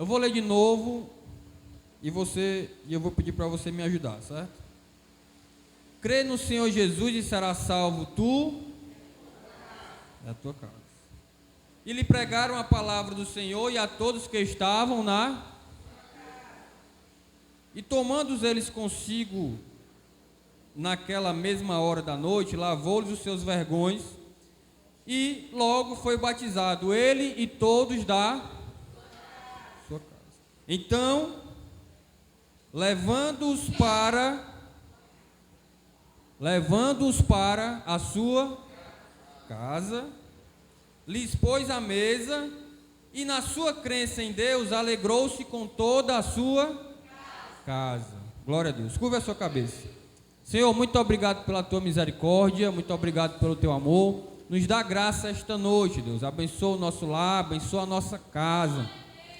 Eu vou ler de novo e eu vou pedir para você me ajudar, certo? Crê no Senhor Jesus e será salvo tu e a tua casa. E lhe pregaram a palavra do Senhor e a todos que estavam E tomando eles consigo naquela mesma hora da noite, lavou-lhes os seus vergões e logo foi batizado, ele e todos da sua casa. Então, levando-os para a sua casa, lhes pôs a mesa e na sua crença em Deus alegrou-se com toda a sua casa. Glória a Deus. Curva a sua cabeça. Senhor, muito obrigado pela tua misericórdia, muito obrigado pelo teu amor. Nos dá graça esta noite, Deus. Abençoa o nosso lar, abençoa a nossa casa,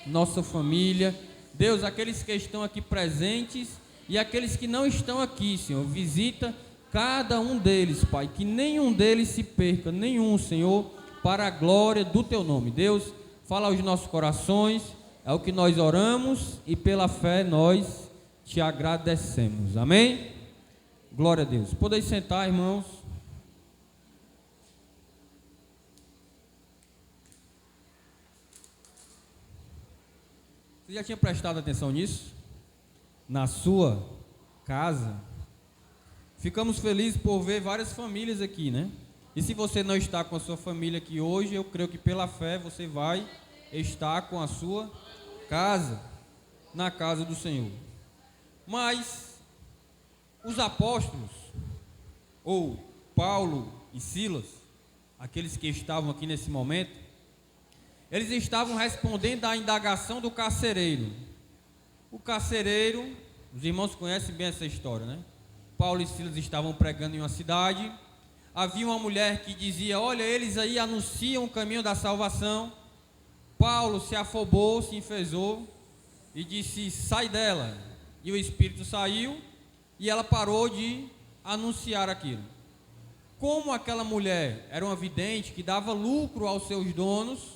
nossa família. Deus, aqueles que estão aqui presentes e aqueles que não estão aqui, Senhor, visita cada um deles, Pai, que nenhum deles se perca, nenhum, Senhor, para a glória do teu nome. Deus, fala aos nossos corações, é o que nós oramos e pela fé nós te agradecemos. Amém? Glória a Deus. Podeis sentar, irmãos. Você já tinha prestado atenção nisso? Na sua casa? Ficamos felizes por ver várias famílias aqui, né? E se você não está com a sua família aqui hoje, eu creio que pela fé você vai estar com a sua casa, na casa do Senhor. Mas os apóstolos, ou Paulo e Silas, aqueles que estavam aqui nesse momento, eles estavam respondendo à indagação do carcereiro. O carcereiro, os irmãos conhecem bem essa história, né? Paulo e Silas estavam pregando em uma cidade. Havia uma mulher que dizia: olha, eles aí anunciam o caminho da salvação. Paulo se afobou, se enfezou e disse: sai dela. E o espírito saiu e ela parou de anunciar aquilo. Como aquela mulher era uma vidente que dava lucro aos seus donos,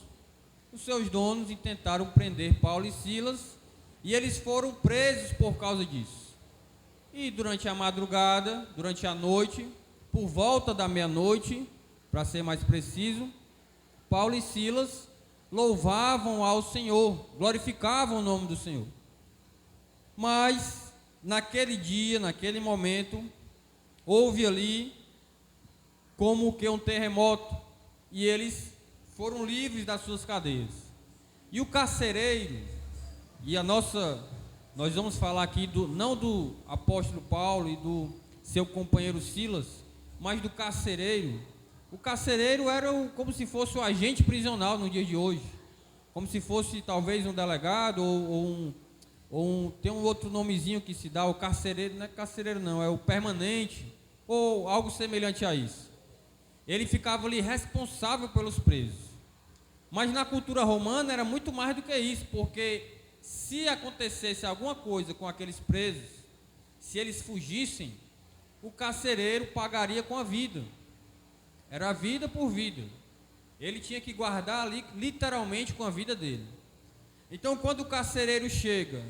os seus donos tentaram prender Paulo e Silas e eles foram presos por causa disso. E durante a madrugada, durante a noite, por volta da meia-noite, para ser mais preciso, Paulo e Silas louvavam ao Senhor, glorificavam o nome do Senhor. Mas, naquele dia, naquele momento, houve ali como que um terremoto, e eles foram livres das suas cadeias. E o carcereiro, nós vamos falar aqui não do apóstolo Paulo e do seu companheiro Silas, mas do carcereiro. O carcereiro era como se fosse o agente prisional no dia de hoje, como se fosse talvez um delegado tem um outro nomezinho que se dá, o carcereiro. Não é carcereiro não, é o permanente, ou algo semelhante a isso. Ele ficava ali responsável pelos presos. Mas na cultura romana era muito mais do que isso, porque se acontecesse alguma coisa com aqueles presos, se eles fugissem, o carcereiro pagaria com a vida. Era vida por vida. Ele tinha que guardar ali, literalmente, com a vida dele. Então, quando o carcereiro chega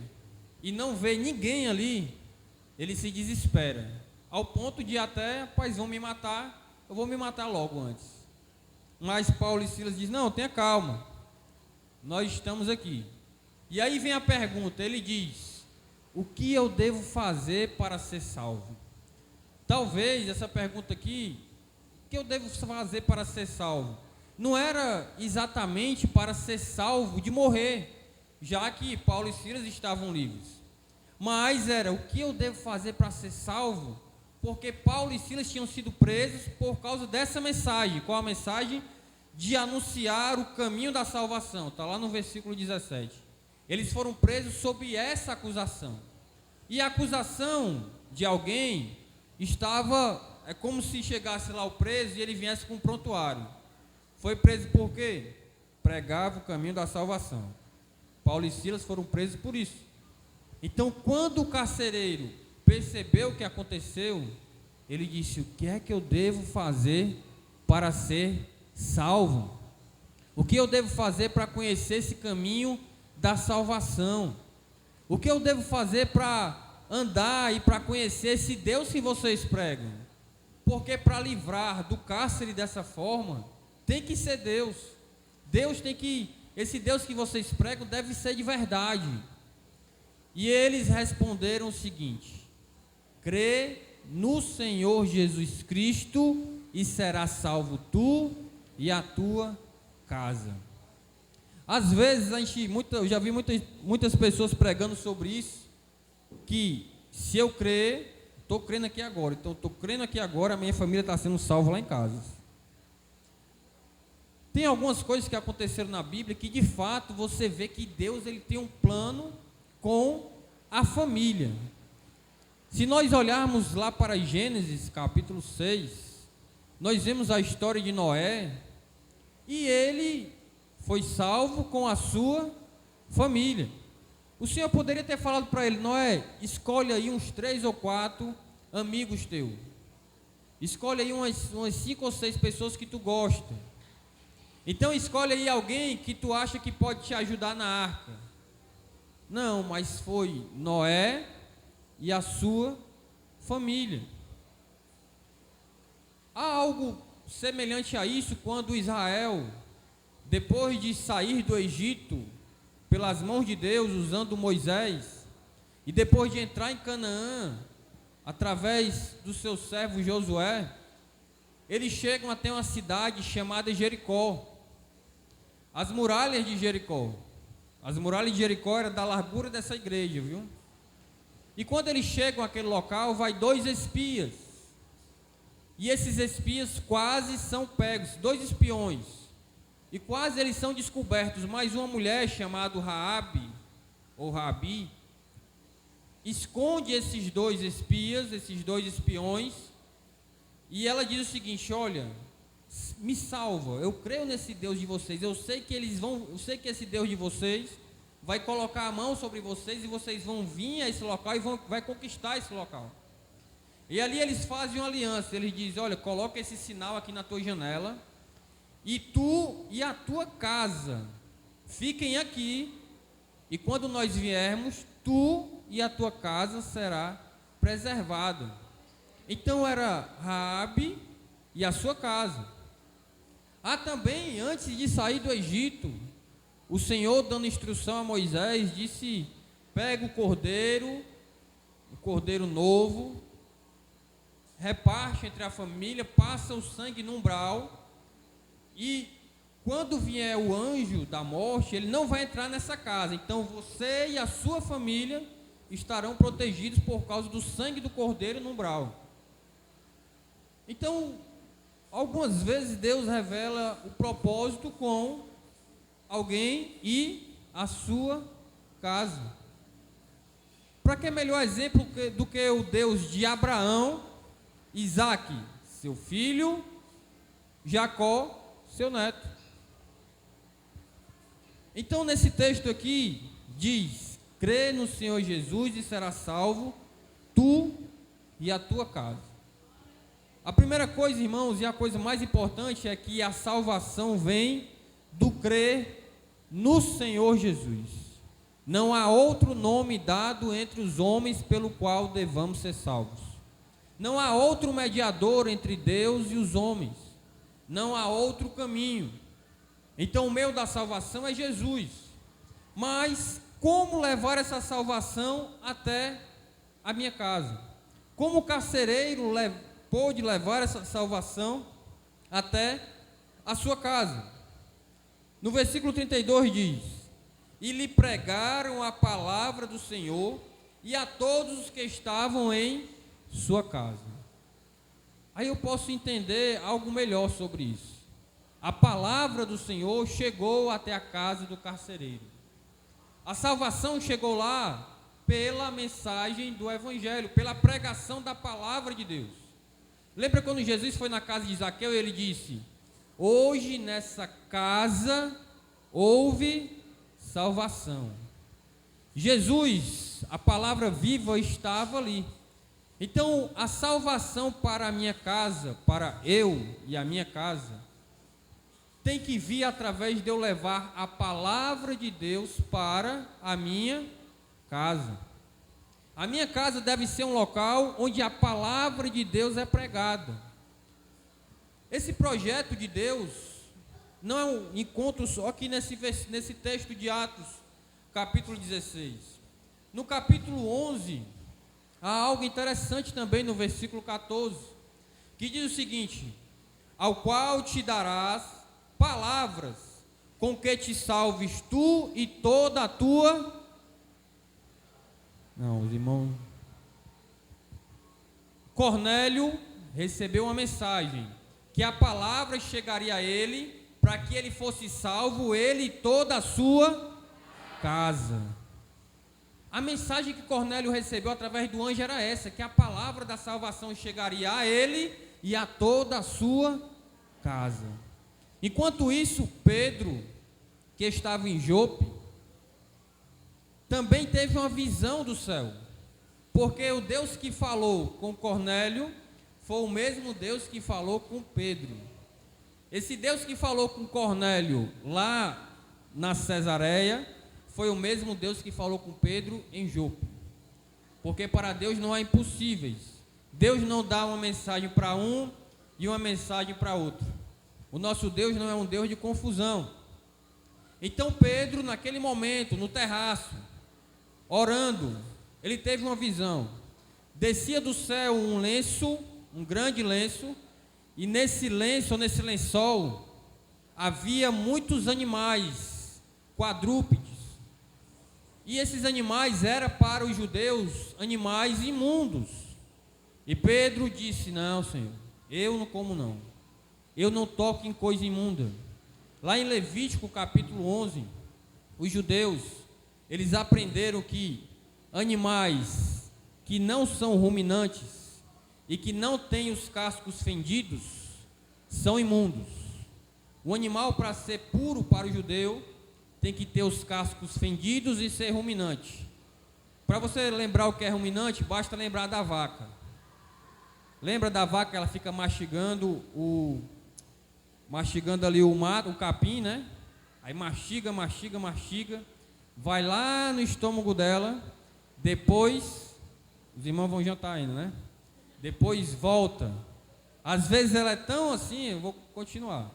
e não vê ninguém ali, ele se desespera, ao ponto de até: rapaz, vão me matar, eu vou me matar logo antes. Mas Paulo e Silas dizem: não, tenha calma, nós estamos aqui. E aí vem a pergunta, ele diz: o que eu devo fazer para ser salvo? Talvez essa pergunta aqui, o que eu devo fazer para ser salvo? Não era exatamente para ser salvo de morrer, já que Paulo e Silas estavam livres. Mas era: o que eu devo fazer para ser salvo? Porque Paulo e Silas tinham sido presos por causa dessa mensagem. Qual a mensagem? De anunciar o caminho da salvação. Está lá no versículo 17. Eles foram presos sob essa acusação. E a acusação de alguém estava... É como se chegasse lá o preso e ele viesse com um prontuário. Foi preso por quê? Pregava o caminho da salvação. Paulo e Silas foram presos por isso. Então, quando o carcereiro percebeu o que aconteceu, ele disse: o que é que eu devo fazer para ser salvo? O que eu devo fazer para conhecer esse caminho da salvação. O que eu devo fazer para andar e para conhecer esse Deus que vocês pregam? Porque para livrar do cárcere dessa forma, tem que ser Deus. Esse Deus que vocês pregam deve ser de verdade. E eles responderam o seguinte: crê no Senhor Jesus Cristo e serás salvo tu e a tua casa. Às vezes eu já vi muitas pessoas pregando sobre isso, que se eu crer, estou crendo aqui agora, então estou crendo aqui agora, a minha família está sendo salva lá em casa. Tem algumas coisas que aconteceram na Bíblia que de fato você vê que Deus ele tem um plano com a família. Se nós olharmos lá para Gênesis capítulo 6, nós vemos a história de Noé, e ele foi salvo com a sua família. O Senhor poderia ter falado para ele: Noé, escolhe aí uns 3 ou 4 amigos teus, escolhe aí umas 5 ou 6 pessoas que tu gosta, então escolhe aí alguém que tu acha que pode te ajudar na arca. Não, mas foi Noé e a sua família. Há algo semelhante a isso quando Israel, depois de sair do Egito pelas mãos de Deus, usando Moisés, e depois de entrar em Canaã através do seu servo Josué, eles chegam até uma cidade chamada Jericó. As muralhas de Jericó eram da largura dessa igreja, viu? E quando eles chegam àquele local, vai 2 espias. E esses espias quase são pegos, 2 espiões. E quase eles são descobertos, mas uma mulher chamada Raabe, ou Rabi, esconde esses 2 espias, esses 2 espiões, e ela diz o seguinte: olha, me salva, eu creio nesse Deus de vocês, eu sei que esse Deus de vocês vai colocar a mão sobre vocês e vocês vão vir a esse local e vai conquistar esse local. E ali eles fazem uma aliança, eles dizem: olha, coloca esse sinal aqui na tua janela, e tu e a tua casa fiquem aqui, e quando nós viermos, tu e a tua casa será preservada. Então era Raabe e a sua casa. Há também, antes de sair do Egito, o Senhor dando instrução a Moisés, disse: pega o cordeiro novo, reparte entre a família, passa o sangue no umbral, e quando vier o anjo da morte, ele não vai entrar nessa casa. Então você e a sua família estarão protegidos por causa do sangue do cordeiro no umbral. Então, algumas vezes Deus revela o propósito com alguém e a sua casa. Para que melhor exemplo do que o Deus de Abraão, Isaque, seu filho, Jacó, seu neto. Então, nesse texto aqui, diz: crê no Senhor Jesus e será salvo, tu e a tua casa. A primeira coisa, irmãos, e a coisa mais importante, é que a salvação vem do crer no Senhor Jesus. Não há outro nome dado entre os homens pelo qual devamos ser salvos. Não há outro mediador entre Deus e os homens. Não há outro caminho. Então o meio da salvação é Jesus. Mas como levar essa salvação até a minha casa? Como o carcereiro pôde levar essa salvação até a sua casa? No versículo 32 diz: e lhe pregaram a palavra do Senhor e a todos os que estavam em sua casa. Aí eu posso entender algo melhor sobre isso. A palavra do Senhor chegou até a casa do carcereiro. A salvação chegou lá pela mensagem do Evangelho, pela pregação da palavra de Deus. Lembra quando Jesus foi na casa de Zaqueu e ele disse: hoje nessa casa houve salvação. Jesus, a palavra viva, estava ali. Então a salvação para a minha casa, para eu e a minha casa, tem que vir através de eu levar a palavra de Deus para a minha casa. A minha casa deve ser um local onde a palavra de Deus é pregada. Esse projeto de Deus não é um encontro só aqui nesse texto de Atos, capítulo 16. No capítulo 11, há algo interessante também no versículo 14, que diz o seguinte: ao qual te darás palavras com que te salves tu e toda a tua... Não, os irmãos... Cornélio recebeu uma mensagem, que a palavra chegaria a ele, para que ele fosse salvo, ele e toda a sua casa. A mensagem que Cornélio recebeu através do anjo era essa, que a palavra da salvação chegaria a ele e a toda a sua casa. Enquanto isso, Pedro, que estava em Jope, também teve uma visão do céu, porque o Deus que falou com Cornélio foi o mesmo Deus que falou com Pedro. Esse Deus que falou com Cornélio lá na Cesareia foi o mesmo Deus que falou com Pedro em Jope. Porque para Deus não há impossíveis. Deus não dá uma mensagem para um e uma mensagem para outro. O nosso Deus não é um Deus de confusão. Então Pedro, naquele momento, no terraço, orando, ele teve uma visão. Descia do céu um lenço, um grande lenço, e nesse lenço, nesse lençol, havia muitos animais, quadrúpedes. E esses animais eram para os judeus animais imundos. E Pedro disse: não, Senhor, eu não como não. Eu não toco em coisa imunda. Lá em Levítico capítulo 11, os judeus, eles aprenderam que animais que não são ruminantes e que não têm os cascos fendidos são imundos. O animal, para ser puro para o judeu, tem que ter os cascos fendidos e ser ruminante. Para você lembrar o que é ruminante, basta lembrar da vaca. Lembra da vaca? Ela fica mastigando ali o mato, o capim, né? Aí mastiga, vai lá no estômago dela, depois, os irmãos vão jantar ainda, né? Depois volta. Às vezes ela é tão assim, eu vou continuar.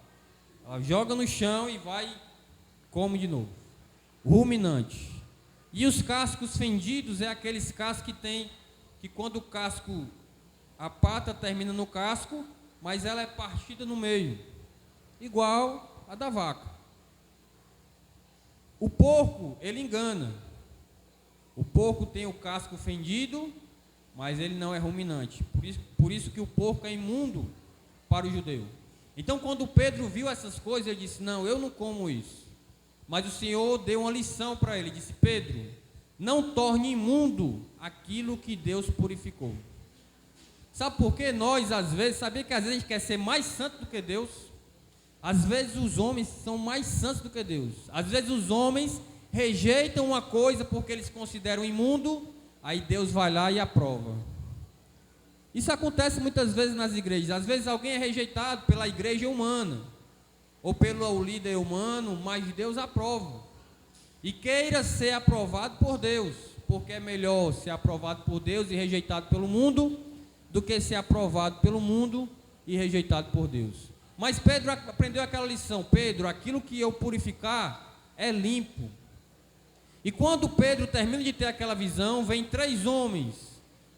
Ela joga no chão e vai, come de novo. Ruminante. E os cascos fendidos é aqueles cascos que tem, que quando o casco, a pata termina no casco, mas ela é partida no meio, igual a da vaca. O porco, ele engana. O porco tem o casco fendido, mas ele não é ruminante. Por isso que o porco é imundo para o judeu. Então, quando Pedro viu essas coisas, ele disse: não, eu não como isso. Mas o Senhor deu uma lição para ele. Disse: Pedro, não torne imundo aquilo que Deus purificou. Sabe por quê? Nós, às vezes, sabia que às vezes a gente quer ser mais santo do que Deus? Às vezes os homens são mais santos do que Deus. Às vezes os homens rejeitam uma coisa porque eles consideram imundo, aí Deus vai lá e aprova. Isso acontece muitas vezes nas igrejas. Às vezes alguém é rejeitado pela igreja humana, ou pelo líder humano, mas Deus aprova. E queira ser aprovado por Deus, porque é melhor ser aprovado por Deus e rejeitado pelo mundo, do que ser aprovado pelo mundo e rejeitado por Deus. Mas Pedro aprendeu aquela lição: Pedro, aquilo que eu purificar é limpo. E quando Pedro termina de ter aquela visão, vem 3 homens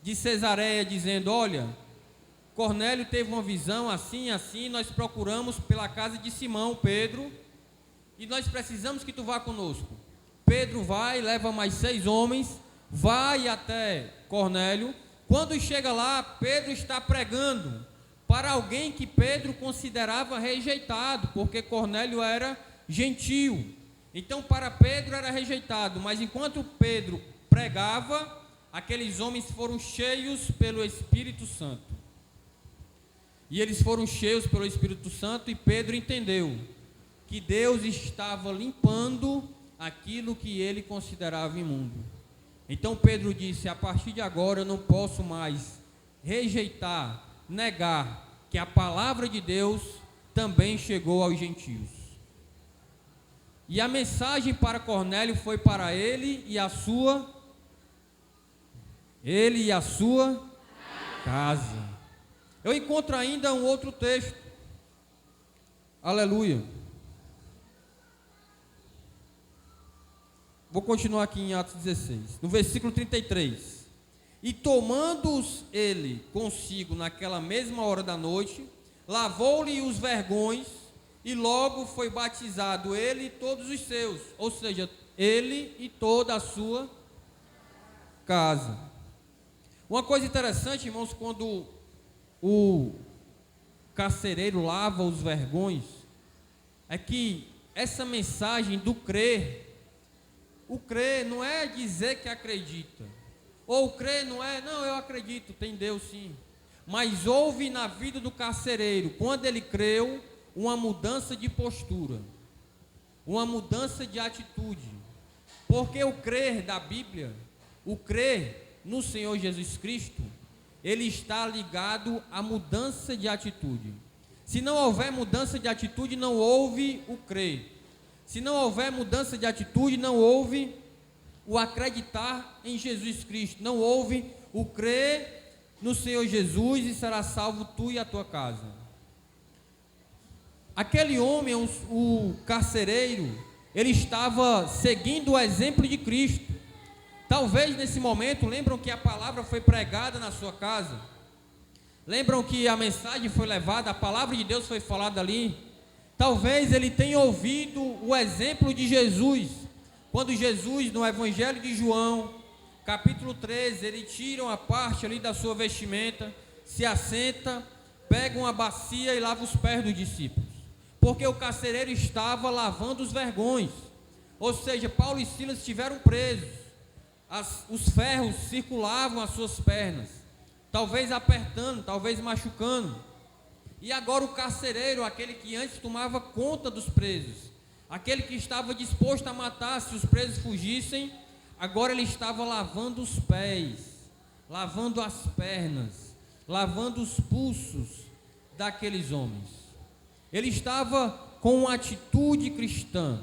de Cesareia dizendo: olha, Cornélio teve uma visão assim, assim, nós procuramos pela casa de Simão, Pedro, e nós precisamos que tu vá conosco. Pedro vai, leva mais 6 homens, vai até Cornélio. Quando chega lá, Pedro está pregando para alguém que Pedro considerava rejeitado, porque Cornélio era gentio. Então para Pedro era rejeitado, mas enquanto Pedro pregava, aqueles homens foram cheios pelo Espírito Santo. E eles foram cheios pelo Espírito Santo, e Pedro entendeu que Deus estava limpando aquilo que ele considerava imundo. Então Pedro disse: a partir de agora eu não posso mais rejeitar, negar que a palavra de Deus também chegou aos gentios. E a mensagem para Cornélio foi para ele e a sua casa. Eu encontro ainda um outro texto. Aleluia. Vou continuar aqui em Atos 16, no versículo 33. E tomando-os ele consigo naquela mesma hora da noite, lavou-lhe os vergões, e logo foi batizado ele e todos os seus, ou seja, ele e toda a sua casa. Uma coisa interessante, irmãos, quando o carcereiro lava os vergões, é que essa mensagem do crer, o crer não é dizer que acredita, ou o crer não é, não, eu acredito, tem Deus sim, mas houve na vida do carcereiro, quando ele creu, uma mudança de postura, uma mudança de atitude, porque o crer da Bíblia, o crer no Senhor Jesus Cristo, ele está ligado à mudança de atitude. Se não houver mudança de atitude, não houve o crer. Se não houver mudança de atitude, não houve o acreditar em Jesus Cristo, não houve o crer no Senhor Jesus e será salvo tu e a tua casa. Aquele homem, o carcereiro, ele estava seguindo o exemplo de Cristo. Talvez nesse momento, lembram que a palavra foi pregada na sua casa? Lembram que a mensagem foi levada, a palavra de Deus foi falada ali? Talvez ele tenha ouvido o exemplo de Jesus, quando Jesus, no Evangelho de João, capítulo 13, ele tira uma parte ali da sua vestimenta, se assenta, pega uma bacia e lava os pés dos discípulos, porque o carcereiro estava lavando os vergões, ou seja, Paulo e Silas estiveram presos, os ferros circulavam as suas pernas, talvez apertando, talvez machucando, e agora o carcereiro, aquele que antes tomava conta dos presos, aquele que estava disposto a matar se os presos fugissem, agora ele estava lavando os pés, lavando as pernas, lavando os pulsos daqueles homens. Ele estava com uma atitude cristã.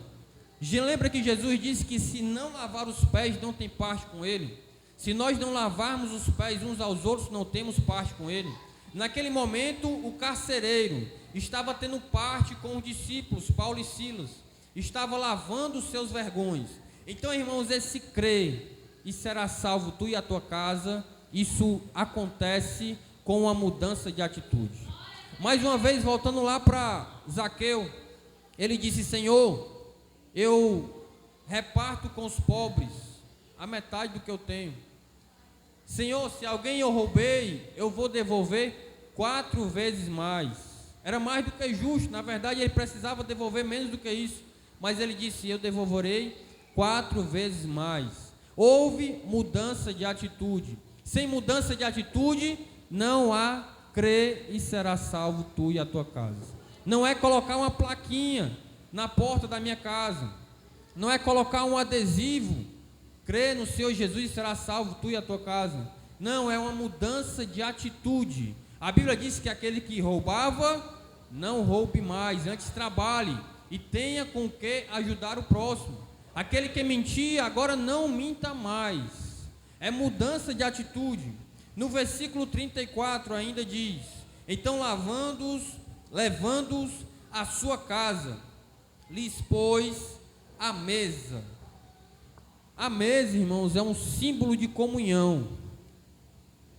Lembra que Jesus disse que se não lavar os pés não tem parte com ele? Se nós não lavarmos os pés uns aos outros, não temos parte com ele. Naquele momento, o carcereiro estava tendo parte com os discípulos, Paulo e Silas, estava lavando os seus vergões. Então, irmãos, esse crer e será salvo tu e a tua casa, isso acontece com uma mudança de atitude. Mais uma vez, voltando lá para Zaqueu, ele disse: Senhor, eu reparto com os pobres a metade do que eu tenho. Senhor, se alguém eu roubei, eu vou devolver 4 vezes mais. Era mais do que justo, na verdade ele precisava devolver menos do que isso, mas ele disse: eu devolverei 4 vezes mais. Houve mudança de atitude. Sem mudança de atitude, não há crer e será salvo tu e a tua casa. Não é colocar uma plaquinha na porta da minha casa, não é colocar um adesivo, crê no Senhor Jesus e será salvo tu e a tua casa. Não, é uma mudança de atitude. A Bíblia diz que aquele que roubava, não roube mais, antes trabalhe e tenha com que ajudar o próximo. Aquele que mentia, agora não minta mais. É mudança de atitude. No versículo 34 ainda diz: então levando-os à sua casa, lhes pôs a mesa. A mesa, irmãos, é um símbolo de comunhão.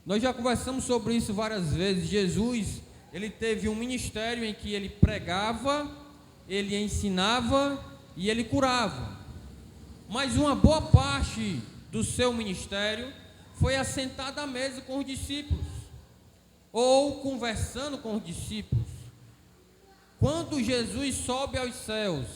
Nós já conversamos sobre isso várias vezes. Jesus, ele teve um ministério em que ele pregava, ele ensinava e ele curava. Mas uma boa parte do seu ministério foi assentado à mesa com os discípulos, ou conversando com os discípulos. Quando Jesus sobe aos céus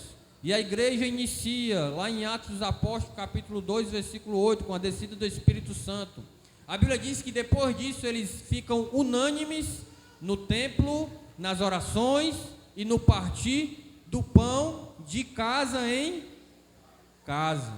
e a igreja inicia, lá em Atos dos Apóstolos, capítulo 2, versículo 8, com a descida do Espírito Santo, a Bíblia diz que depois disso eles ficam unânimes no templo, nas orações e no partir do pão de casa em casa.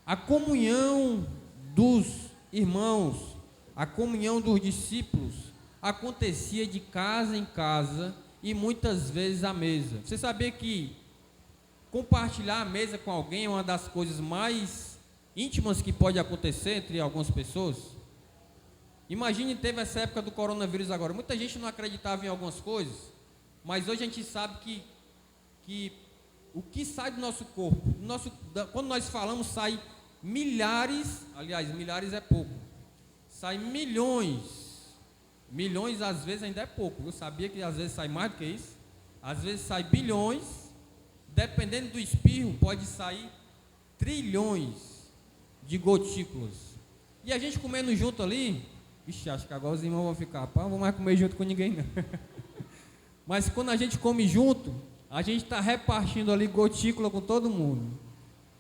A comunhão dos irmãos, a comunhão dos discípulos acontecia de casa em casa e muitas vezes a mesa. Você sabia que compartilhar a mesa com alguém é uma das coisas mais íntimas que pode acontecer entre algumas pessoas? Imagine, teve essa época do coronavírus agora. Muita gente não acreditava em algumas coisas, mas hoje a gente sabe que o que sai do nosso corpo, quando nós falamos, sai milhares, aliás, milhares é pouco, sai milhões às vezes ainda é pouco. Eu sabia que às vezes sai mais do que isso, às vezes sai bilhões, dependendo do espirro, pode sair trilhões de gotículas. E a gente comendo junto ali, ixi, acho que agora os irmãos vão ficar, pá, não vou mais comer junto com ninguém não. Mas quando a gente come junto, a gente está repartindo ali gotícula com todo mundo.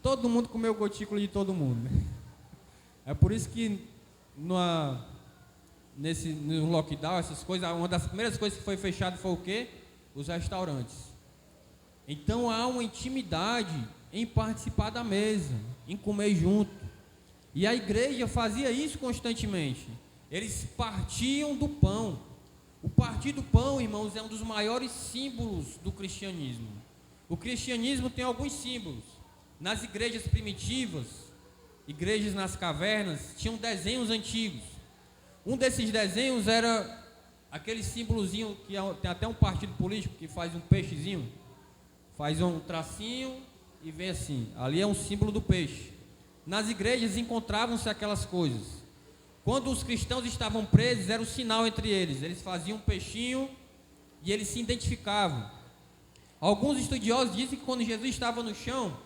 Todo mundo comeu gotícula de todo mundo. É por isso que no lockdown, essas coisas, uma das primeiras coisas que foi fechada foi o quê? Os restaurantes. Então há uma intimidade em participar da mesa, em comer junto. E a igreja fazia isso constantemente. Eles partiam do pão. O partir do pão, irmãos, é um dos maiores símbolos do cristianismo. O cristianismo tem alguns símbolos. Nas igrejas primitivas, igrejas nas cavernas, tinham desenhos antigos. Um desses desenhos era aquele símbolozinho que tem até um partido político que faz um peixezinho, faz um tracinho e vem assim. Ali é um símbolo do peixe. Nas igrejas encontravam-se aquelas coisas. Quando os cristãos estavam presos, era o sinal entre eles. Eles faziam um peixinho e eles se identificavam. Alguns estudiosos dizem que quando Jesus estava no chão,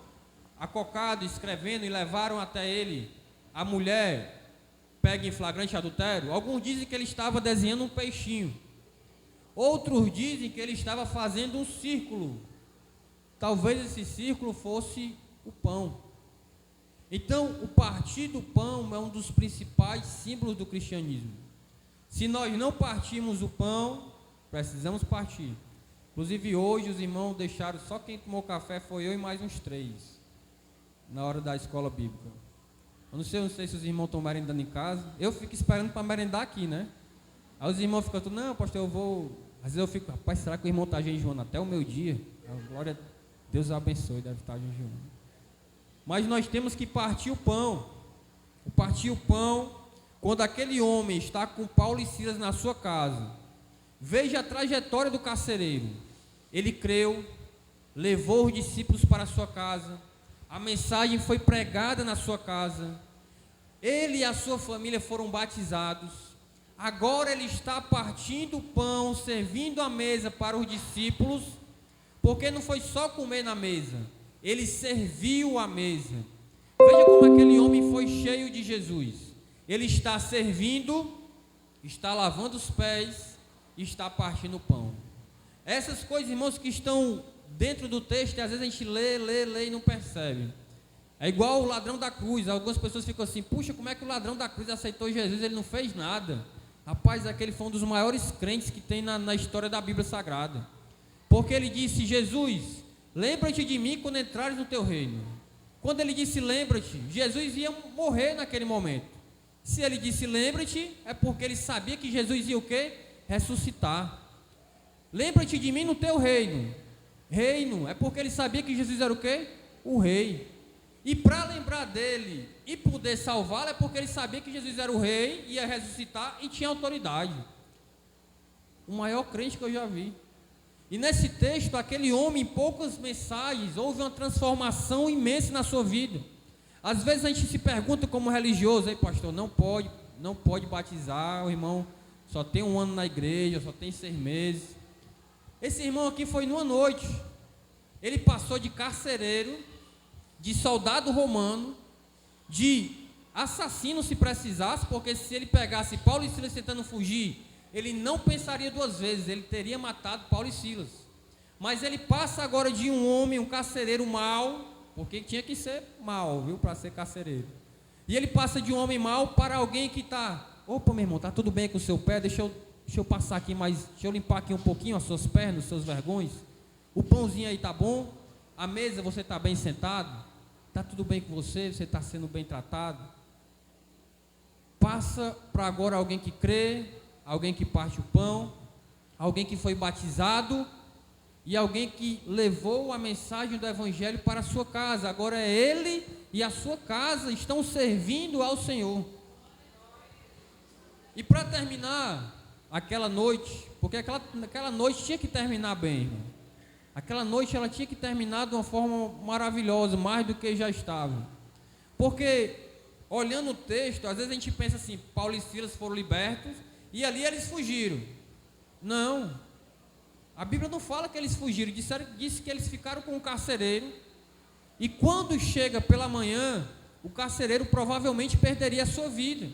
acocado, escrevendo, e levaram até ele a mulher pega em flagrante adultério, alguns dizem que ele estava desenhando um peixinho. Outros dizem que ele estava fazendo um círculo. Talvez esse círculo fosse o pão. Então, o partir do pão é um dos principais símbolos do cristianismo. Se nós não partirmos o pão, precisamos partir. Inclusive, hoje os irmãos deixaram, só quem tomou café foi eu e mais uns 3, na hora da escola bíblica. Eu não sei se os irmãos estão merendando em casa. Eu fico esperando para merendar aqui, né? Aí os irmãos ficam, não, pastor, eu vou... Às vezes eu fico, rapaz, será que o irmão está jejuando até o meio-dia? Glória a Deus, abençoe, deve estar jejuando. Mas nós temos que partir o pão. Partir o pão, quando aquele homem está com Paulo e Silas na sua casa. Veja a trajetória do carcereiro. Ele creu, levou os discípulos para a sua casa. A mensagem foi pregada na sua casa. Ele e a sua família foram batizados. Agora ele está partindo o pão, servindo a mesa para os discípulos, porque não foi só comer na mesa, ele serviu a mesa. Veja como aquele homem foi cheio de Jesus. Ele está servindo, está lavando os pés, está partindo o pão. Essas coisas, irmãos, que estão dentro do texto, e às vezes a gente lê e não percebe. É igual o ladrão da cruz. Algumas pessoas ficam assim, puxa, como é que o ladrão da cruz aceitou Jesus? Ele não fez nada. Rapaz, aquele foi um dos maiores crentes que tem na história da Bíblia Sagrada. Porque ele disse, Jesus, lembra-te de mim quando entrares no teu reino. Quando ele disse lembra-te, Jesus ia morrer naquele momento. Se ele disse lembra-te, é porque ele sabia que Jesus ia o quê? Ressuscitar. Lembra-te de mim no teu reino. Reino, é porque ele sabia que Jesus era o quê? O rei. E para lembrar dele e poder salvá-lo, é porque ele sabia que Jesus era o rei, ia ressuscitar e tinha autoridade. O maior crente que eu já vi. E nesse texto, aquele homem, em poucas mensagens, houve uma transformação imensa na sua vida. Às vezes a gente se pergunta como religioso, aí pastor, não pode batizar, o irmão só tem 1 ano na igreja, só tem 6 meses. Esse irmão aqui foi numa noite. Ele passou de carcereiro, de soldado romano, de assassino se precisasse, porque se ele pegasse Paulo e Silas tentando fugir, ele não pensaria 2 vezes, ele teria matado Paulo e Silas. Mas ele passa agora de um homem, um carcereiro mau, porque tinha que ser mau, viu, para ser carcereiro. E ele passa de um homem mau para alguém que está, opa, meu irmão, está tudo bem com o seu pé, deixa eu passar aqui mais, deixa eu limpar aqui um pouquinho as suas pernas, os seus vergões. O pãozinho aí está bom? A mesa você está bem sentado? Está tudo bem com você? Você está sendo bem tratado? Passa para agora alguém que crê, alguém que parte o pão, alguém que foi batizado e alguém que levou a mensagem do Evangelho para a sua casa. Agora é ele e a sua casa estão servindo ao Senhor. E para terminar aquela noite, porque aquela noite tinha que terminar bem, irmão. Aquela noite ela tinha que terminar de uma forma maravilhosa, mais do que já estava. Porque, olhando o texto, às vezes a gente pensa assim, Paulo e Silas foram libertos e ali eles fugiram. Não, a Bíblia não fala que eles fugiram, disse que eles ficaram com o carcereiro. E quando chega pela manhã, o carcereiro provavelmente perderia a sua vida.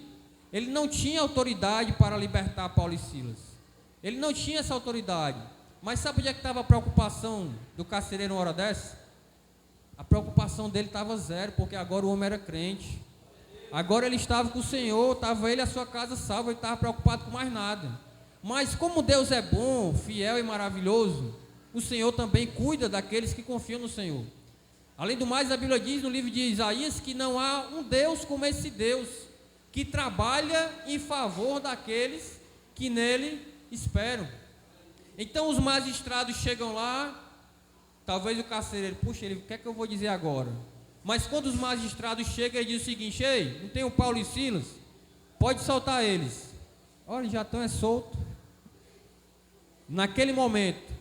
Ele não tinha autoridade para libertar Paulo e Silas. Ele não tinha essa autoridade. Mas sabe onde é que estava a preocupação do carcereiro na hora dessa? A preocupação dele estava zero, porque agora o homem era crente. Agora ele estava com o Senhor, estava ele e a sua casa salva, ele estava preocupado com mais nada. Mas como Deus é bom, fiel e maravilhoso, o Senhor também cuida daqueles que confiam no Senhor. Além do mais, a Bíblia diz no livro de Isaías que não há um Deus como esse Deus, que trabalha em favor daqueles que nele esperam. Então os magistrados chegam lá, talvez o carcereiro, puxa, ele, o que é que eu vou dizer agora? Mas quando os magistrados chegam, ele diz o seguinte: ei, não tem o Paulo e Silas? Pode soltar eles. Olha, já estão soltos. Naquele momento,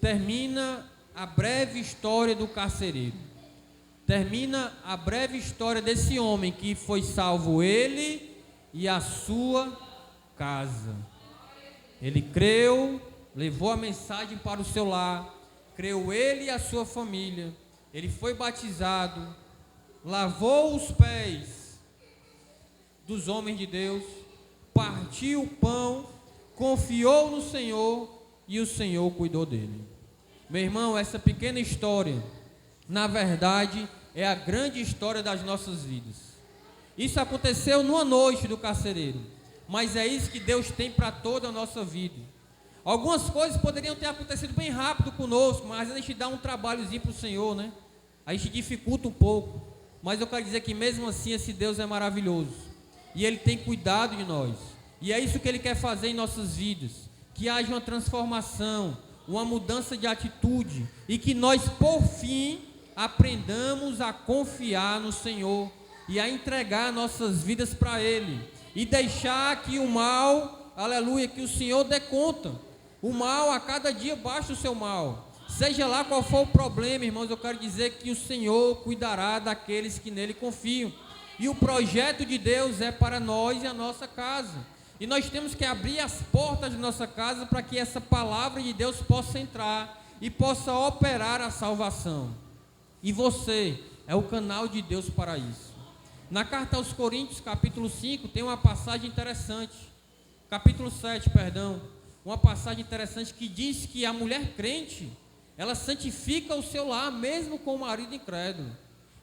termina a breve história do carcereiro. Termina a breve história desse homem que foi salvo ele e a sua casa. Ele creu, levou a mensagem para o seu lar, creu ele e a sua família. Ele foi batizado, lavou os pés dos homens de Deus, partiu o pão, confiou no Senhor e o Senhor cuidou dele. Meu irmão, essa pequena história, na verdade, é a grande história das nossas vidas. Isso aconteceu numa noite do carcereiro, mas é isso que Deus tem para toda a nossa vida. Algumas coisas poderiam ter acontecido bem rápido conosco, mas a gente dá um trabalhozinho para o Senhor, né? A gente dificulta um pouco, mas eu quero dizer que mesmo assim esse Deus é maravilhoso, e Ele tem cuidado de nós, e é isso que Ele quer fazer em nossas vidas, que haja uma transformação, uma mudança de atitude, e que nós por fim aprendamos a confiar no Senhor, e a entregar nossas vidas para Ele, e deixar que o mal, aleluia, que o Senhor dê conta. O mal, a cada dia baixa o seu mal, seja lá qual for o problema, irmãos, eu quero dizer que o Senhor cuidará daqueles que nele confiam, e o projeto de Deus é para nós e a nossa casa, e nós temos que abrir as portas de nossa casa para que essa palavra de Deus possa entrar e possa operar a salvação, e você é o canal de Deus para isso. Na carta aos Coríntios, capítulo 5, tem uma passagem interessante, capítulo 7, perdão, uma passagem interessante que diz que a mulher crente, ela santifica o seu lar mesmo com o marido incrédulo,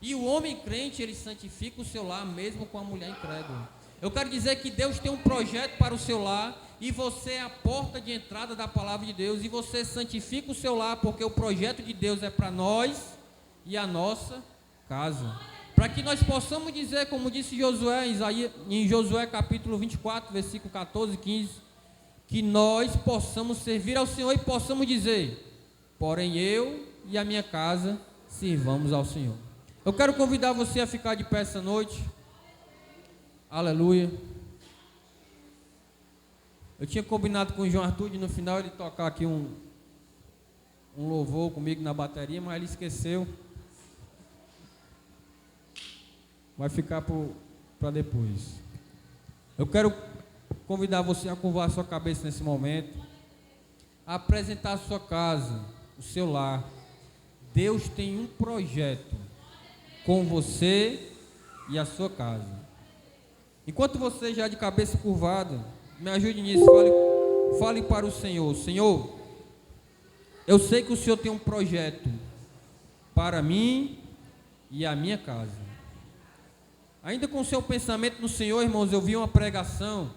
e o homem crente, ele santifica o seu lar mesmo com a mulher incrédula. Eu quero dizer que Deus tem um projeto para o seu lar, e você é a porta de entrada da palavra de Deus, e você santifica o seu lar, porque o projeto de Deus é para nós e a nossa casa, para que nós possamos dizer, como disse Josué, em Josué capítulo 24, versículo 14 e 15, que nós possamos servir ao Senhor e possamos dizer: porém eu e a minha casa sirvamos ao Senhor. Eu quero convidar você a ficar de pé essa noite. Aleluia. Eu tinha combinado com o João Arthur de no final ele tocar aqui um louvor comigo na bateria, mas ele esqueceu. Vai ficar para depois. Eu quero convidar você a curvar a sua cabeça nesse momento, a apresentar a sua casa, o seu lar. Deus tem um projeto com você e a sua casa. Enquanto você já de cabeça curvada, me ajude nisso, fale para o Senhor: Senhor, eu sei que o Senhor tem um projeto para mim e a minha casa. Ainda com o seu pensamento no Senhor, irmãos, eu vi uma pregação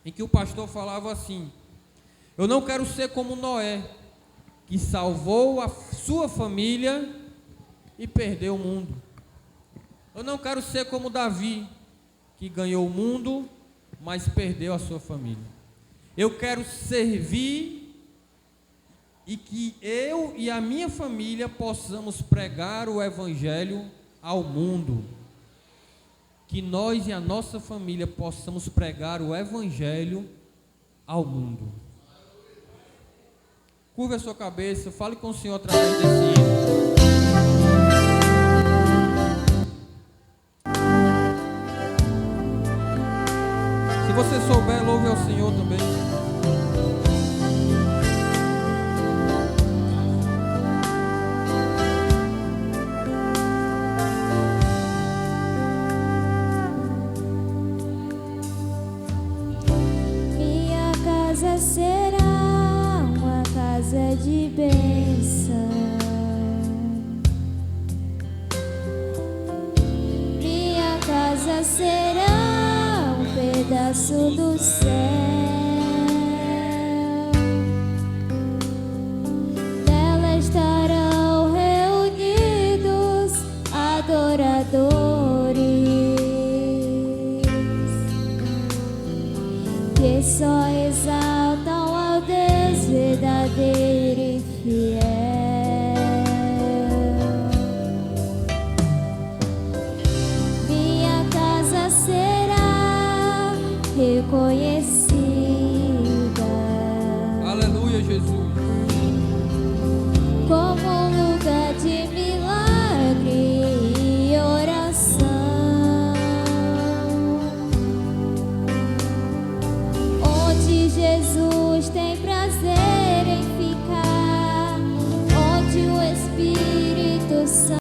em que o pastor falava assim: eu não quero ser como Noé, que salvou a sua família e perdeu o mundo. Eu não quero ser como Davi, que ganhou o mundo, mas perdeu a sua família. Eu quero servir e que eu e a minha família possamos pregar o Evangelho ao mundo. Que nós e a nossa família possamos pregar o Evangelho ao mundo. Curva a sua cabeça, fale com o Senhor através desse hino. Se você souber, louve ao Senhor também. Minha casa será uma casa de bênção. Minha casa será um pedaço do céu. Nela estarão reunidos adoradores que só exaltam ao Deus verdadeiro e fiel. Minha casa será reconhecida Aleluia, Jesus. como um lugar de milagre e oração, onde Jesus